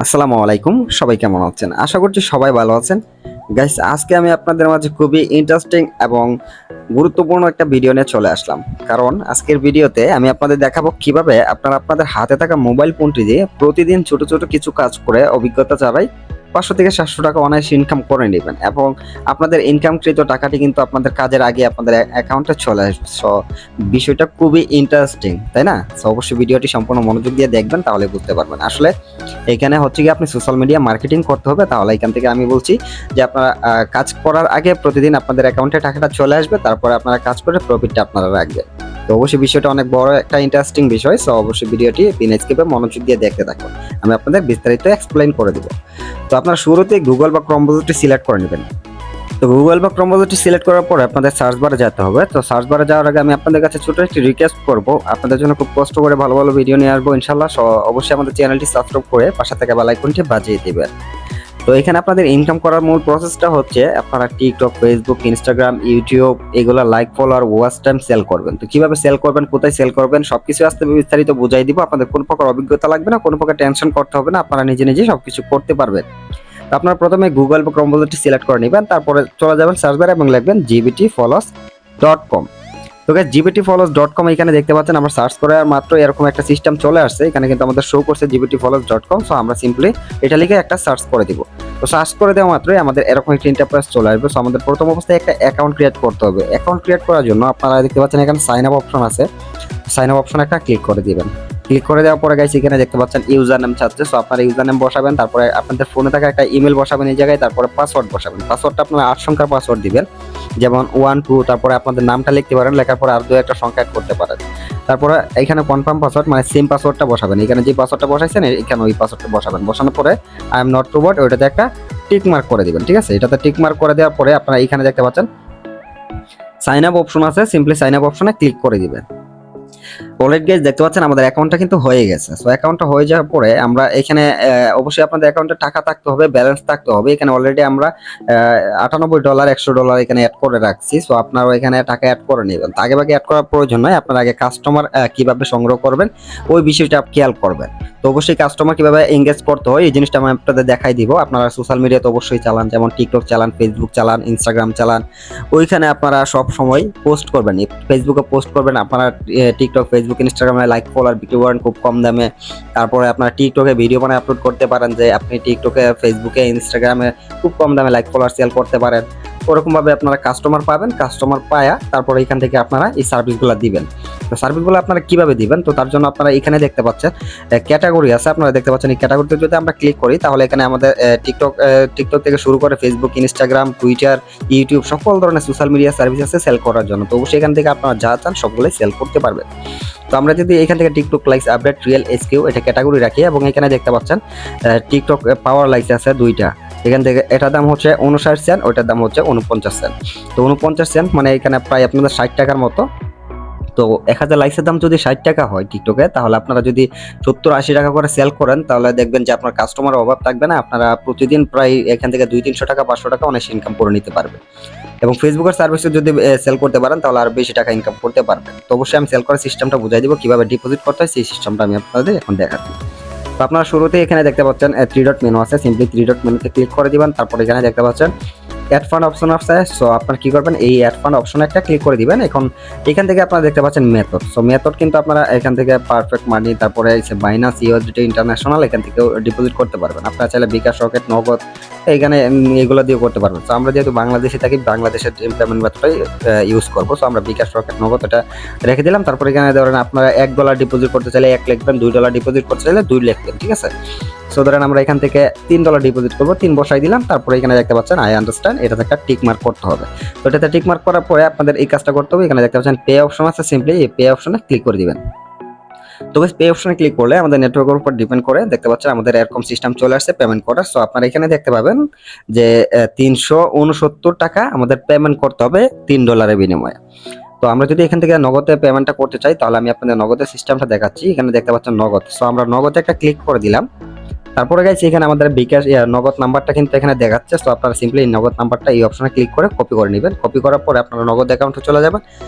আসসালামু আলাইকুম, সবাই কেমন আছেন? আশা করছি সবাই ভালো আছেন। গাইস, আজকে আমি আপনাদের মাঝে খুবই ইন্টারেস্টিং এবং গুরুত্বপূর্ণ একটা ভিডিও নিয়ে চলে আসলাম। কারণ আজকের ভিডিওতে আমি আপনাদের দেখাবো কিভাবে আপনারা আপনাদের হাতে থাকা মোবাইল ফোনটি দিয়ে প্রতিদিন ছোট ছোট কিছু কাজ করে অভিজ্ঞতা ছাড়াই 500 থেকে 700 টাকা অনায়াসে ইনকাম করে নেবেন এবং আপনাদের ইনকামকৃত টাকাটি কিন্তু আপনাদের কাজের আগে আপনাদের অ্যাকাউন্টে চলে আসবে। সো বিষয়টা খুবই ইন্টারেস্টিং, তাই না? সো অবশ্যই ভিডিওটি সম্পূর্ণ মনোযোগ দিয়ে দেখবেন, তাহলে বুঝতে পারবেন। আসলে এখানে হচ্ছে গিয়ে আপনি সোশ্যাল মিডিয়া মার্কেটিং করতে হবে, তাহলে এখান থেকে আমি বলছি যে আপনারা কাজ করার আগে প্রতিদিন আপনাদের অ্যাকাউন্টে টাকাটা চলে আসবে, তারপরে আপনারা কাজ করে প্রফিটটা আপনারা রাখবেন। তো অবশ্যই বিষয়টা অনেক বড় একটা ইন্টারেস্টিং বিষয়। সো অবশ্যই ভিডিওটি বিনা স্কিপে মনোযোগ দিয়ে দেখতে থাকুন, আমি আপনাদের বিস্তারিত এক্সপ্লেইন করে দিব। তো আপনারা শুরুতে গুগল বা ক্রোম ব্রাউজারটি সিলেক্ট করে নেবেন। তো গুগল বা ক্রোম ব্রাউজারটি সিলেক্ট করার পরে আপনাদের সার্চ বারে যেতে হবে। তো সার্চ বারে যাওয়ার আগে আমি আপনাদের কাছে ছোট একটি রিকোয়েস্ট করব, আপনাদের জন্য খুব কষ্ট করে ভালো ভালো ভিডিও নিয়ে আসবো ইনশাল্লাহ। অবশ্যই আমাদের চ্যানেলটি সাবস্ক্রাইব করে পাশে থাকা বেল আইকনটি বাজিয়ে দিবেন। তো এখানে আপনাদের ইনকাম করার মূল প্রসেসটা হচ্ছে আপনারা টিকটক, ফেসবুক, ইনস্টাগ্রাম, ইউটিউব এগুলো like, follower, watch time sell করবেন। তো কিভাবে সেল করবেন, কোথায় সেল করবেন সবকিছু আজকে বিস্তারিত বুঝাই দিব। আপনাদের কোনো প্রকার অভিজ্ঞতা লাগবে না, কোনো প্রকার টেনশন করতে হবে না, আপনারা নিজে নিজে সবকিছু করতে পারবেন। তো আপনারা প্রথমে গুগল বা ক্রোম ব্রাউজারটি সিলেক্ট করে নেবেন, তারপরে চলে যাবেন সার্চ বারে এবং লিখবেন gbtfollows.com। তো গাইস, gbtfollows.com এখানে দেখতে পাচ্ছেন আমরা সার্চ করার মাত্র এরকম একটা সিস্টেম চলে আসছে। এখানে কিন্তু আমাদের শো করছে gbtfollows.com। সো আমরা সিম্পলি এটা লিখে একটা সার্চ করে দিব। তো সার্চ করে দেওয়া মাত্রই আমাদের এরকম একটা ইন্টারফেস চলে আসবে। সো আমাদের প্রথম অবস্থায় একটা অ্যাকাউন্ট ক্রিয়েট করতে হবে। অ্যাকাউন্ট ক্রিয়েট করার জন্য আপনারা দেখতে পাচ্ছেন এখানে সাইন আপ অপশন আছে। সাইন আপ অপশন একটা ক্লিক করে দিবেন। ক্লিক করে দেওয়ার পরে গাইস এখানে দেখতে পাচ্ছেন ইউজার নেম চাচ্ছে। সো আপনারা ইউজার নেম বসাবেন, তারপরে আপনাদের ফোনে থাকা একটা ইমেল বসাবেন এই জায়গায়, তারপরে পাসওয়ার্ড বসাবেন। পাসওয়ার্ডটা আপনারা 8 সংখ্যার পাসওয়ার্ড দিবেন, যেমন 1 2, তারপরে আপনাদের নামটা লিখতে পারেন, লেখার পরে আর 2 একটা সংখ্যা অ্যাড করতে পারেন। তারপরে এখানে কনফার্ম পাসওয়ার্ড মানে সেম পাসওয়ার্ডটা বসাবেন। এখানে যে পাসওয়ার্ডটা বসাইছেন এখানে ওই পাসওয়ার্ডটা বসাবেন। বসানোর পরে আই এম নট রোবট ওইটাতে একটা টিক মার্ক করে দিবেন, ঠিক আছে? এটাতে টিক মার্ক করে দেওয়ার পরে আপনারা এখানে দেখতে পাচ্ছেন সাইন আপ অপশন আছে, সিম্পলি সাইন আপ অপশনে ক্লিক করে দিবেন। অলরেডি গাইস দেখতে পাচ্ছেন আমাদের অ্যাকাউন্টটা কিন্তু হয়ে গেছে। সো অ্যাকাউন্টটা হয়ে যাওয়ার পরে আমরা এখানে অবশ্যই আপনাদের অ্যাকাউন্টে টাকা থাকতে হবে, ব্যালেন্স থাকতে হবে। এখানে অলরেডি আমরা $98 $100 এখানে অ্যাড করে রাখছি। সো আপনারা এখানে টাকা অ্যাড করে নেবেন। তো আগে অ্যাড করার প্রয়োজন নয়, আপনারা আগে কাস্টমার কিভাবে সংগ্রহ করবেন ওই বিষয়টা খেয়াল করবেন। তো অবশ্যই কাস্টমার কিভাবে এনগেজ করতে হয় এই জিনিসটা আমি আপনাদের দেখাই দিব। আপনারা সোশ্যাল মিডিয়াতে অবশ্যই চালান, যেমন টিকটক চালান, ফেসবুক চালান, ইনস্টাগ্রাম চালান। ওইখানে আপনারা সব সময় পোস্ট করবেন, ফেসবুকে পোস্ট করবেন। আপনারা টিকটক, ফেসবুক, ইনস্টাগ্রামে লাইক, ফলোয়ার বিক্রি করেন খুব কম দামে। তারপরে আপনারা টিকটকে ভিডিও বানায় আপলোড করতে পারেন, যে আপনি টিকটকে, ফেসবুকে, ইনস্টাগ্রামে খুব কম দামে লাইক, ফলোয়ার সেল করতে পারেন। ওরকম ভাবে আপনারা কাস্টমার পাবেন। কাস্টমার পায়া তারপরে এখান থেকে আপনারা এই সার্ভিসগুলো দিবেন। তো সার্ভিসগুলো আপনারা কিভাবে দিবেন, তো তার জন্য আপনারা এখানে দেখতে পাচ্ছেন ক্যাটাগরি আছে। আপনারা দেখতে পাচ্ছেন এই ক্যাটাগরিতে যদি আমরা ক্লিক করি তাহলে এখানে আমাদের টিকটক থেকে শুরু করে ফেসবুক, ইনস্টাগ্রাম, টুইটার, ইউটিউব সকল ধরনের সোশ্যাল মিডিয়া সার্ভিস আছে সেল করার জন্য। তো অবশ্যই এখান থেকে আপনারা যা চান সবগুলোই সেল করতে পারবেন। তো আমরা যদি এখান থেকে TikTok likes update real SQ এটা ক্যাটাগরি রাখি এবং এখানে দেখতে পাচ্ছেন টিকটক পাওয়ার লাইকস আছে দুইটা। এখান থেকে এটার দাম হচ্ছে 59 সেন্ট, ওইটার দাম হচ্ছে 49 সেন্ট। তো 49 সেন্ট মানে এখানে প্রায় আপনাদের 60 টাকার মতো। তো 1000 লাইকসের দাম যদি 60 টাকা হয় টিকটকে, তাহলে আপনারা যদি 70-80 টাকা করে সেল করেন তাহলে দেখবেন যে আপনার কাস্টমারের অভাব থাকবে না। আপনারা প্রতিদিন প্রায় এখান থেকে 200-300 টাকা, 500 টাকা অনেক ইনকাম করে নিতে পারবেন। এবং ফেসবুকের সার্ভিসে যদি সেল করতে পারেন তাহলে আরো বেশি টাকা ইনকাম করতে পারবেন। তো অবশ্যই আমি সেল করার সিস্টেমটা বুঝাই দিব, কিভাবে ডিপোজিট করতে হয় সেই সিস্টেমটা আমি আপনাদের এখন দেখাচ্ছি। তো আপনারা শুরুতে এখানে দেখতে পাচ্ছেন 3 ডট মেনু আছে, সিম্পলি 3 ডট মেনুতে ক্লিক করে দিবেন। তারপর এখানে দেখতে পাচ্ছেন অ্যাড ফান্ড অপশন আছে। সো আপনারা কি করবেন, এই অ্যাড ফান্ড অপশনে একটা ক্লিক করে দিবেন। এখন এখান থেকে আপনারা দেখতে পাচ্ছেন মেথড। সো মেথড কিন্তু আপনারা এখান থেকে পারফেক্ট মানি, তারপরে বাইনান্স, ইউএসডিটি ইন্টারন্যাশনাল এখান থেকেও ডিপোজিট করতে পারবেন। আপনারা চাইলে বিকাশ, রকেট, নগদ এখানে এগুলো দিয়ে করতে পারবেন। তো আমরা যেহেতু বাংলাদেশে থাকি, বাংলাদেশের পেমেন্ট মেথডটাই ইউজ করবো। সো আমরা বিকাশ, রকেট, নগদ এটা রেখে দিলাম। তারপরে এখানে ধরেন আপনারা $1 ডিপোজিট করতে চাইলে 1 লিখবেন, $2 ডিপোজিট করতে চাইলে 2 লিখবেন, ঠিক আছে? সো ধরেন আমরা এখান থেকে $3 ডিপোজিট করবো, 3 বসাই দিলাম। তারপরে এখানে দেখতে পাচ্ছেন আই আন্ডারস্ট্যান্ড, এটাতে একটা টিক মার্ক করতে হবে। তো এটাতে টিক মার্ক করার পরে আপনাদের এই কাজটা করতে হবে। এখানে দেখতে পাচ্ছেন পে অপশন আছে, সিম্পলি এই পে অপশনে ক্লিক করে দিবেন। তো পে অপশনে ক্লিক করলে আমাদের নেটওয়ার্কের উপর ডিপেন্ড করে দেখতে পাচ্ছেন আমাদের এরকম সিস্টেম চলে আসছে পেমেন্ট করার। সো আপনারা এখানে দেখতে পাবেন যে 369 টাকা আমাদের পেমেন্ট করতে হবে $3 বিনিময়ে। তো আমরা যদি এখান থেকে নগদে পেমেন্টটা করতে চাই তাহলে আমি আপনাদের নগদের সিস্টেমটা দেখাচ্ছি। এখানে দেখতে পাচ্ছেন নগদ। সো আমরা নগদে একটা ক্লিক করে দিলাম। তারপরে গাইস এখানে আমাদের বিকাশ নগদ নাম্বারটা কিন্তু এখানে দেখাচ্ছে। তো আপনারা সিম্পলি নগদ নাম্বারটা এই অপশনে ক্লিক করে কপি করে নেবেন। কপি করার পরে আপনারা নগদ অ্যাকাউন্টে চলে যাবেন।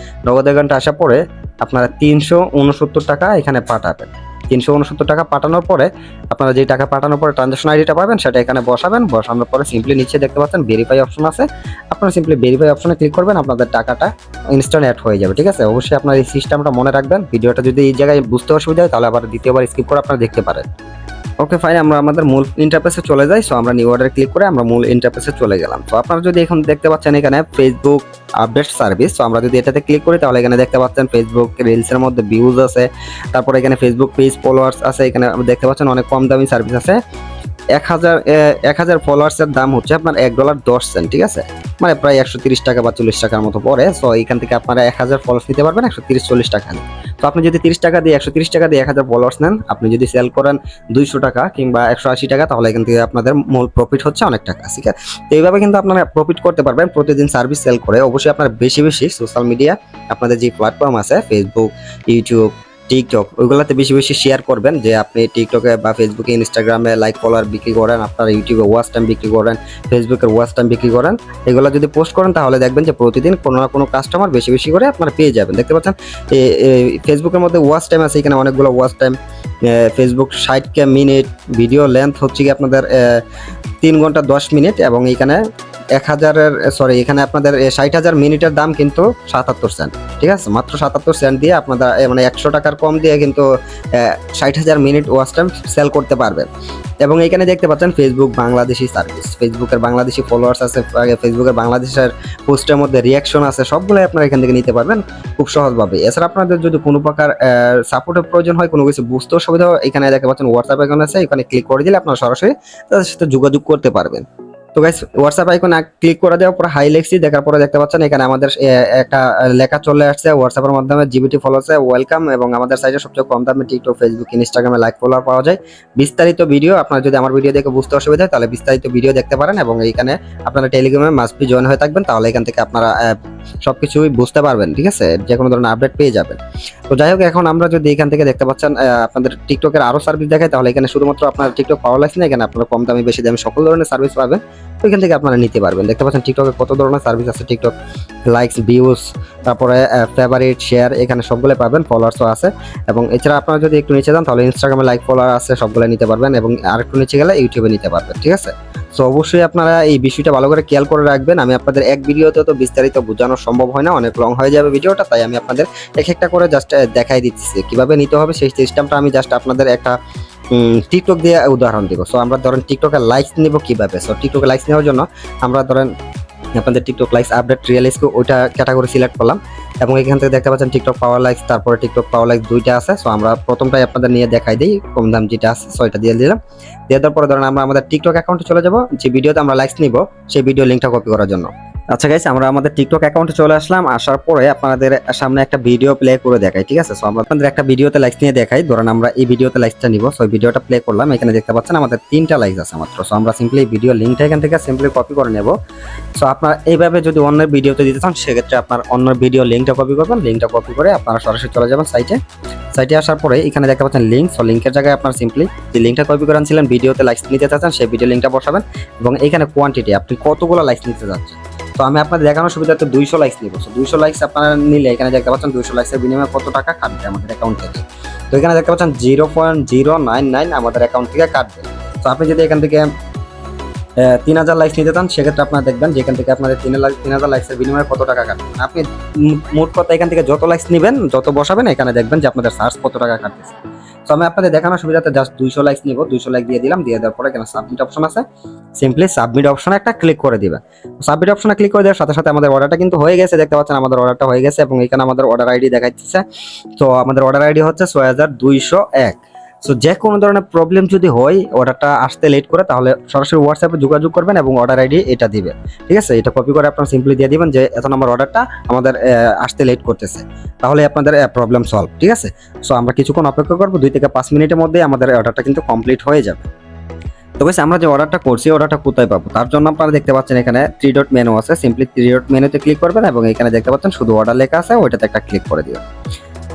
নগদ অ্যাকাউন্টে আসার পরে আপনারা 369 টাকা এখানে পাঠাবেন। 369 টাকা পাঠানোর পরে আপনারা যে টাকা পাঠানোর পরে ট্রানজাকশন আইডিটা পাবেন সেটা এখানে বসাবেন। বসানোর পরে সিম্পলি নিচে দেখতে পাচ্ছেন ভেরিফাই অপশন আছে, আপনারা সিম্পলি ভেরিফাই অপশনে ক্লিক করবেন, আপনাদের টাকাটা ইনস্ট্যান্ট অ্যাড হয়ে যাবে। ঠিক আছে, অবশ্যই আপনার এই সিস্টেমটা মনে রাখবেন। ভিডিওটা যদি এই জায়গায় বুঝতে অসুবিধা হয় তাহলে আবার দ্বিতীয়বার স্কিপ করে আপনারা দেখতে পারেন। ওকে ফাইন, আমরা আমাদের মূল ইন্টারফেসে চলে যাই। সো আমরা নিউ অর্ডারে ক্লিক করে আমরা মূল ইন্টারফেসে চলে গেলাম। তো আপনারা যদি এখন দেখতে পাচ্ছেন এখানে ফেসবুক আপডেট সার্ভিস, তো আমরা যদি এটাতে ক্লিক করি তাহলে এখানে দেখতে পাচ্ছেন ফেসবুক রিলসের মধ্যে ভিউজ আছে, তারপরে এখানে ফেসবুক পেজ ফলোয়ার্স আছে, এখানে দেখতে পাচ্ছেন অনেক কম দামি সার্ভিস আছে। 1000 ফলোয়ার্সের দাম হচ্ছে আপনার $1.10। ঠিক আছে, মানে প্রায় 130 টাকা বা 40 টাকার মতো পড়ে। সো এখান থেকে আপনারা 1000 ফলোয়ার্স নিতে পারবেন 130-40 টাকা দিয়ে। তো আপনি যদি 130 টাকা দিয়ে 130 টাকা দিয়ে 1000 ফলোয়ার্স নেন, আপনি যদি সেল করেন 200 টাকা কিংবা 180 টাকা, তাহলে এখান থেকে আপনাদের মূল প্রফিট হচ্ছে অনেক টাকা। ঠিক আছে, তো এইভাবে কিন্তু আপনারা প্রফিট করতে পারবেন প্রতিদিন সার্ভিস সেল করে। অবশ্যই আপনারা বেশি বেশি সোশ্যাল মিডিয়া, আপনাদের যে প্ল্যাটফর্ম আছে ফেসবুক, ইউটিউব, টিকটক, ওইগুলোতে বেশি বেশি শেয়ার করবেন। যে আপনি টিকটকে বা ফেসবুকে, ইনস্টাগ্রামে লাইক ফলোয়ার বিক্রি করেন, আপনারা ইউটিউবে ওয়াচ টাইম বিক্রি করেন, ফেসবুকের ওয়াচ টাইম বিক্রি করেন, এগুলো যদি পোস্ট করেন তাহলে দেখবেন যে প্রতিদিন কোনো না কোনো কাস্টমার বেশি বেশি করে আপনারা পেয়ে যাবেন। দেখতে পাচ্ছেন ফেসবুকের মধ্যে ওয়াচ টাইম আছে, এখানে অনেকগুলো watch time. Facebook 60 minute, video length হচ্ছে কি আপনাদের 3 ঘন্টা 10 মিনিট, এবং এখানে এখানে আপনাদের 60,000 মিনিটের দাম কিন্তু 77 সেন্ট। ঠিক আছে, মাত্র 77 সেন্ট দিয়ে আপনারা মানে 100 টাকার কম দিয়ে কিন্তু 60,000 মিনিট ওয়াচ টাইম সেল করতে পারবেন। এবং এখানে দেখতে পাচ্ছেন ফেসবুক বাংলাদেশি সার্ভিস, ফেসবুকের বাংলাদেশি ফলোয়ার্স আছে, ফেসবুকের বাংলাদেশের পোস্টের মধ্যে রিয়াকশন আছে, সবগুলোই আপনারা এখান থেকে নিতে পারবেন খুব সহজভাবে। এছাড়া আপনাদের যদি কোনো প্রকার সাপোর্টের প্রয়োজন হয়, কোনো কিছু বুঝতে অসুবিধা হয়, এখানে দেখতে পাচ্ছেন হোয়াটসঅ্যাপ আইকন আছে, এখানে ক্লিক করে দিলে আপনারা সরাসরি তাদের সাথে যোগাযোগ করতে পারবেন। তো গাইস, হোয়াটসঅ্যাপ আইকন ক্লিক করে দেওয়ার পর হাই লেখছি, দেখার পরে দেখতে পাচ্ছেন এখানে আমাদের একটা লেখা চলে আসছে হোয়াটসঅ্যাপের মাধ্যমে জিবিটি ফলোয়ার্সে ওয়েলকাম, এবং আমাদের সাইটে সবচেয়ে কম দামে টিকটক, ফেসবুক, ইনস্টাগ্রামে লাইক ফলোয়ার পাওয়া যায়। বিস্তারিত ভিডিও, আপনারা যদি আমার ভিডিও দেখে বুঝতে অসুবিধা হয় তাহলে বিস্তারিত ভিডিও দেখতে পারেন, এবং এইখানে আপনারা টেলিগ্রামে মাস্ট বি জয়েন হয়ে থাকবেন, তাহলে এখান থেকে আপনারা সবকিছুই বুঝতে পারবেন। ঠিক আছে, যে কোনো ধরনের আপডেট পেয়ে যাবেন। তো যাই হোক, এখন আমরা যদি এখান থেকে দেখতে পাচ্ছেন আপনাদের টিকটকের আরো সার্ভিস দেখায়, তাহলে এখানে শুধুমাত্র আপনার টিকটক পাওয়ার লাইস না, এখানে আপনারা কম দামি বেশি দামি সকল ধরনের সার্ভিস পাবেন। তো এখান থেকে আপনারা নিতে পারবেন। দেখতে পাচ্ছেন টিকটকে কত ধরনের সার্ভিস আছে, টিকটক লাইকস, ভিউজ, তারপরে ফেভারিট, শেয়ার, এখানে সবগুলো পাবেন, ফলোয়ার্সও আছে। এবং এছাড়া আপনারা যদি একটু নিচে যান তাহলে ইনস্টাগ্রামে লাইক ফলোয়ার আছে, সবগুলো নিতে পারবেন, এবং আরেকটু নিচে গেলে ইউটিউবে নিতে পারবেন। ঠিক আছে, সো অবশ্যই আপনারা এই বিষয়টা ভালো করে খেয়াল করে রাখবেন। আমি আপনাদের এক ভিডিওতে তো বিস্তারিত বোঝানো সম্ভব হয় না, অনেক লং হয়ে যাবে ভিডিওটা, তাই আমি আপনাদের এক একটা করে জাস্ট দেখাই দিচ্ছি কিভাবে নিতে হবে। সেই সিস্টেমটা আমি জাস্ট আপনাদের একটা টিকটক দিয়ে উদাহরণ দিব। সো আমরা ধরেন টিকটকে লাইকস নিব কিভাবে। সো টিকটকে লাইকস নেওয়ার জন্য আমরা ধরেন আপনাদের টিকটক লাইকস আপডেট রিয়েলাইজ ওইটা ক্যাটাগরি সিলেক্ট করলাম, এবং এখান থেকে দেখতে পাচ্ছেন টিকটক পাওয়ার লাইকস, তারপরে টিকটক পাওয়ার লাইকস দুইটা আছে। সো আমরা প্রথমটাই আপনাদের নিয়ে দেখাই দিই, কম দাম যেটা আছে, সো এটা দিয়ে দিলাম। দিয়ে দেওয়ার পরে ধরেন আমরা আমাদের টিকটক অ্যাকাউন্টে চলে যাব, যে ভিডিওতে আমরা লাইকস নিব সেই ভিডিও লিঙ্কটা কপি করার জন্য। আচ্ছা গাইস, আমরা আমাদের টিকটক অ্যাকাউন্টে চলে আসলাম। আসার পরে আপনাদের সামনে একটা ভিডিও প্লে করে দেখাই। ঠিক আছে, সো আমরা আপনাদের একটা ভিডিওতে লাইকস নিয়ে দেখাই। ধরেন আমরা এই ভিডিওতে লাইকসটা নিব, সো ভিডিওটা প্লে করলাম। এখানে দেখতে পাচ্ছেন আমাদের 3টা লাইকস আছে মাত্র। সো আমরা সিম্পলি ভিডিও লিঙ্কটা এখান থেকে সিম্পলি কপি করে নেব। সো আপনারা এইভাবে যদি অন্যের ভিডিওতে দিতে চান, সেক্ষেত্রে আপনার অন্য ভিডিও লিঙ্কটা কপি করবেন। লিঙ্কটা কপি করে আপনারা সরাসরি চলে যাবেন সাইটে আসার পরে এখানে দেখতে পাচ্ছেন লিঙ্ক। সো লিঙ্কের জায়গায় আপনারা সিম্পলি যে লিঙ্কটা কপি করে আনছিলেন, ভিডিওতে লাইকস নিতে চাচ্ছেন, সেই ভিডিও লিঙ্কটা বসাবেন, এবং এখানে কোয়ান্টিটি আপনি কতগুলো লাইকস নিতে যাচ্ছেন। তো আমি আপনাদের দেখানোর সুবিধার্থে 200 লাইকস নিব। 200 লাইকস আপনারা নিলে এখানে দেখতে পাচ্ছেন 200 লাইকসের বিনিময়ে কত টাকা কাটবে আমাদের অ্যাকাউন্ট থেকে। তো এখানে দেখতে পাচ্ছেন 0.099 আমাদের অ্যাকাউন্ট থেকে কাটবে। তো আপনি যদি এখান থেকে 3000 লাইকস নিতে চান, সেক্ষেত্রে আপনারা দেখবেন যে এখান থেকে আপনাদের 3000 লাইকসের বিনিময়ে কত টাকা কাটবে। আপনি মোট কথা এখান থেকে যত লাইকস নেবেন, যত বসাবেন, এখানে দেখবেন যে আপনাদের সার্চ কত টাকা কাটতেছে। তো আমি আপনাদের দেখানোর সুবিধাতে জাস্ট 200 লাইকস নিব। 200 লাইক দিয়ে দিলাম। দিয়ে দেওয়ার পরে এখানে সাবমিট অপশন আছে, সিম্পলি সাবমিট অপশনে একটা ক্লিক করে দিবেন। সাবমিট অপশনে ক্লিক করে দেওয়ার সাথে সাথে আমাদের অর্ডারটা কিন্তু হয়ে গেছে। দেখতে পাচ্ছেন আমাদের অর্ডারটা হয়ে গেছে, এবং এখানে আমাদের অর্ডার আইডি দেখাচ্ছে। তো আমাদের অর্ডার আইডি হচ্ছে 6201। সো যে কোনো ধরনের প্রবলেম যদি হয়, অর্ডারটা আসতে লেট করে, তাহলে সরাসরি হোয়াটসঅ্যাপে যোগাযোগ করবেন এবং অর্ডার আইডি এটা দিবেন। ঠিক আছে, এটা কপি করে আপনারা সিম্পলি দিয়ে দিবেন যে এত নম্বর অর্ডারটা আমাদের আসতে লেট করতেছে, তাহলে আপনাদের প্রবলেম সলভ। ঠিক আছে, সো আমরা কিছুক্ষণ অপেক্ষা করবো, 2 থেকে 5 মিনিটের মধ্যে আমাদের অর্ডারটা কিন্তু কমপ্লিট হয়ে যাবে। তো গাইস, আমরা যে অর্ডারটা করছি, অর্ডারটা কোথায় পাবো? তার জন্য আপনারা দেখতে পাচ্ছেন এখানে 3 ডট মেনু আছে, সিম্পলি 3 ডট মেনুতে ক্লিক করবেন, এবং এখানে দেখতে পাচ্ছেন শুধু অর্ডার লেখা আছে, ওইটাতে একটা ক্লিক করে দিবেন।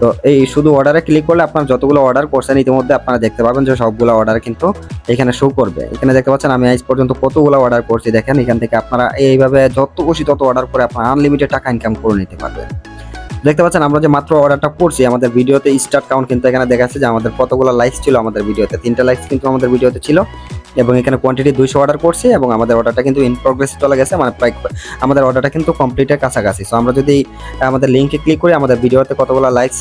তো এই শুধু অর্ডারে ক্লিক করলে আপনারা যতগুলো অর্ডার করছেন ইতিমধ্যে আপনারা দেখতে পাবেন যে সবগুলো অর্ডার কিন্তু এখানে শো করবে। এখানে দেখতে পাচ্ছেন আমি আজ পর্যন্ত কতগুলো অর্ডার করছি, দেখেন এখান থেকে আপনারা এইভাবে যত খুশি তত অর্ডার করে আপনারা আনলিমিটেড টাকা ইনকাম করে নিতে পারবেন। দেখতে পাচ্ছেন আমরা যে মাত্র অর্ডারটা করছি, আমাদের ভিডিওতে স্টার্ট কাউন্ট কিন্তু এখানে দেখাচ্ছে যে আমাদের কতগুলো লাইকস ছিল আমাদের ভিডিওতে। 3টা লাইকস কিন্তু আমাদের ভিডিওতে ছিল এবং এখানে কোয়ান্টিটি 200 অর্ডার করছি এবং আমাদের অর্ডারটা কিন্তু ইন প্রোগ্রেস চলে গেছে, মানে প্রায় আমাদের অর্ডারটা কিন্তু কমপ্লিটের কাছাকাছি। সো আমরা যদি আমাদের লিঙ্কে ক্লিক করি আমাদের ভিডিওতে কতগুলো লাইকস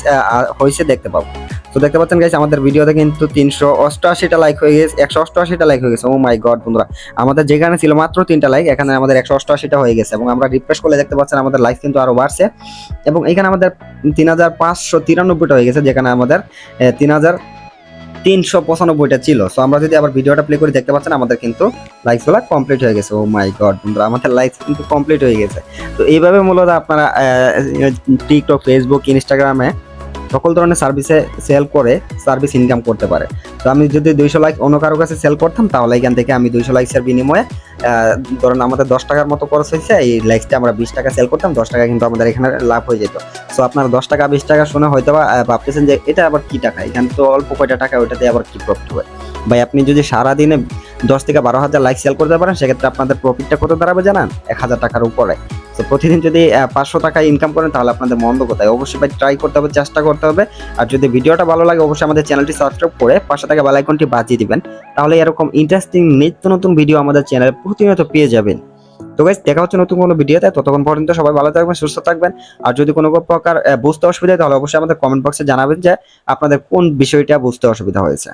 হয়েছে দেখতে পাবো। তো দেখতে পাচ্ছেন গাইস আমাদের ভিডিওতে কিন্তু 388টা লাইক হয়ে গেছে, 188টা লাইক হয়ে গেছে। ও মাই গড বন্ধুরা, আমাদের যেখানে ছিল মাত্র 3টা লাইক এখানে আমাদের 188টা হয়ে গেছে এবং আমরা রিফ্রেশ করলে দেখতে পাচ্ছেন আমাদের লাইক কিন্তু আরো বাড়ছে এবং এখানে আমাদের 3593টা হয়ে গেছে, যেখানে আমাদের 3395টা ছিল। সো আমরা যদি আবার ভিডিওটা প্লে করে দেখতে পাচ্ছেন আমাদের কিন্তু লাইকস গুলা কমপ্লিট হয়ে গেছে। ও মাই গড বন্ধুরা, আমাদের লাইকস কিন্তু কমপ্লিট হয়ে গেছে। তো এইভাবে মূলত আপনারা টিকটক, ফেসবুক, ইনস্টাগ্রামে সকল ধরনের সার্ভিসে সেল করে সার্ভিস ইনকাম করতে পারে। তো আমি যদি 200 লাইক অন্য কারো কাছে সেল করতাম তাহলে এখান থেকে আমি 200 লাইকসের বিনিময়ে ধরুন আমাদের 10 টাকার মতো খরচ হয়েছে, এই লাইকসটা আমরা 20 টাকা সেল করতাম, 10 টাকা কিন্তু আমাদের এখানে লাভ হয়ে যেত। সো আপনার 10 টাকা 20 টাকা শুনে হয়তো বা ভাবতেছেন যে এটা আবার কি টাকা, এখানে তো অল্প কয়টা টাকা, ওইটাতে আবার কি প্রফিট হবে। ভাই আপনি যদি সারাদিনে 10 থেকে 12,000 লাইক সেল করতে পারেন সেক্ষেত্রে আপনাদের প্রফিটটা কত দাঁড়াবে জানেন? 1,000 টাকার উপরে। তো প্রতিদিন যদি 500 টাকা ইনকাম করেন তাহলে আপনাদের মন্দ কোথায়। অবশ্যই ভাই ট্রাই করতে হবে, চেষ্টা করতে হবে। আর যদি ভিডিওটা ভালো লাগে অবশ্যই আমাদের চ্যানেলটি সাবস্ক্রাইব করে পাশে থাকা বেল আইকনটি বাজিয়ে দিবেন, তাহলে এরকম ইন্টারেস্টিং নিত্য নতুন ভিডিও আমাদের চ্যানেলে প্রতিনিয়ত পেয়ে যাবেন। তো গাইস দেখা হচ্ছে নতুন কোনো ভিডিওতে, ততক্ষণ পর্যন্ত সবাই ভালো থাকবেন, সুস্থ থাকবেন। আর যদি কোনো প্রকার বুঝতে অসুবিধা হয় তাহলে অবশ্যই আমাদের কমেন্ট বক্সে জানাবেন যে আপনাদের কোন বিষয়টা বুঝতে অসুবিধা হয়েছে।